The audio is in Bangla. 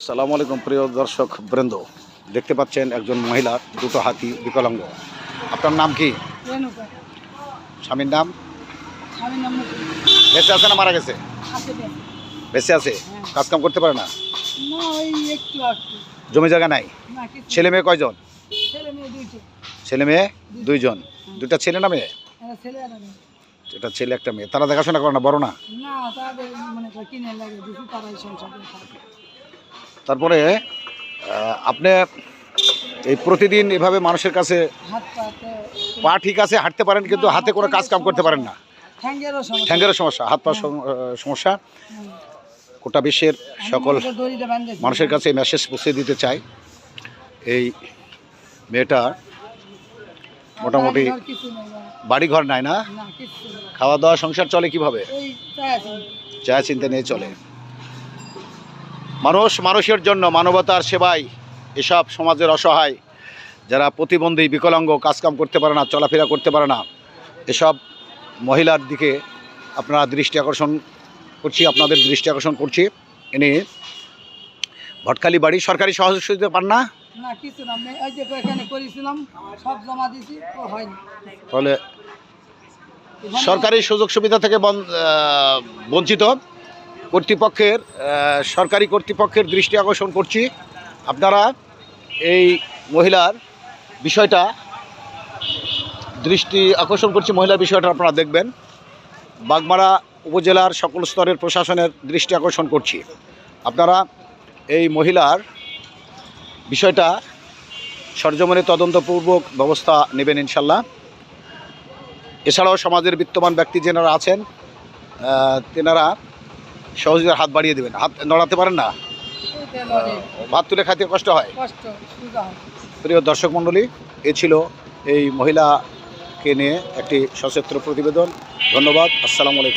আসসালামু আলাইকুম প্রিয় দর্শক বৃন্দ, দেখতে পাচ্ছেন একজন মহিলা দুটো হাতি বিকলাঙ্গ। আপনার নাম কি? রেণুকা। স্বামীর নাম? স্বামীর নাম মুকুল। বেঁচে আছে না মারা গেছে? আছে বেশ। বেঁচে আছে, হ্যাঁ। কাজকাম করতে পারে না, না ওই একটু একটু। জমি জায়গা নাই। না কিছু। ছেলে মেয়ে কয়জন? ছেলে মেয়ে দুইটো। ছেলে মেয়ে দুইজন। দুইটা ছেলে না মেয়ে? একটা ছেলে আর একটা মেয়ে। এটা ছেলে একটা মেয়ে। তারা দেখাশোনা করে না, বড় না? না তাদের মনে করে কিনে লাগে দিছি তারাই সংসার করে খায়। তারপরে আপনি এই প্রতিদিন এভাবে মানুষের কাছে হাত পাতে পা ঠিক আছে, হাঁটতে পারেন, কিন্তু হাতে কোনো কাজ কাম করতে পারেন না। ঠ্যাঙ্গেরও সমস্যা। ঠ্যাঙ্গেরও সমস্যা, হাত পা সমস্যা। হুম। গোটা বিশ্বের সকল আমি দড়িটা বাঁধেছি। মানুষের কাছে মেসেজ পৌঁছে দিতে চাই, এই মেয়েটা মোটামুটি আর কিছু নেই বা। বাড়ি ঘর নাই না, না কিছু নেই। খাওয়া দাওয়া সংসার চলে কিভাবে? ওই চাই আছে। যা চিন্তা নিয়ে চলে। মানুষের জন্য, মানবতার সেবায়, এসব সমাজের অসহায় যারা প্রতিবন্ধী, বিকলাঙ্গ, কাজকাম করতে পারে না, চলাফেরা করতে পারে না, এসব মহিলার দিকে আপনাদের দৃষ্টি আকর্ষণ করছি। ইনি ভটখালি বাড়ি। সরকারি সহযোগিতা পান না? না কিছু না। আমি ওই যে এখানে করেছিলাম সব জমা দিছি তো হয়নি। তাহলে সরকারি সুযোগ সুবিধা থেকে বঞ্চিত কর্তৃপক্ষের, সরকারি কর্তৃপক্ষের দৃষ্টি আকর্ষণ করছি। আপনারা এই মহিলার বিষয়টা আপনারা দেখবেন। বাগমারা উপজেলার সকল স্তরের প্রশাসনের দৃষ্টি আকর্ষণ করছি। আপনারা এই মহিলার বিষয়টা সরজমিনে তদন্তপূর্বক ব্যবস্থা নেবেন ইনশাল্লাহ। এছাড়াও সমাজের বিত্তমান ব্যক্তি যেনারা আছেন, তেনারা সহযোগিতার হাত বাড়িয়ে দেবেন। হাত নড়াতে পারেন না, এইটা লড়ে। ভাত তুলে খাইতে কষ্ট হয়। কষ্ট সুবিধা হয়। প্রিয় দর্শক মণ্ডলী, এ ছিল এই মহিলাকে নিয়ে একটি সচিত্র প্রতিবেদন। ধন্যবাদ। আসসালামু আলাইকুম।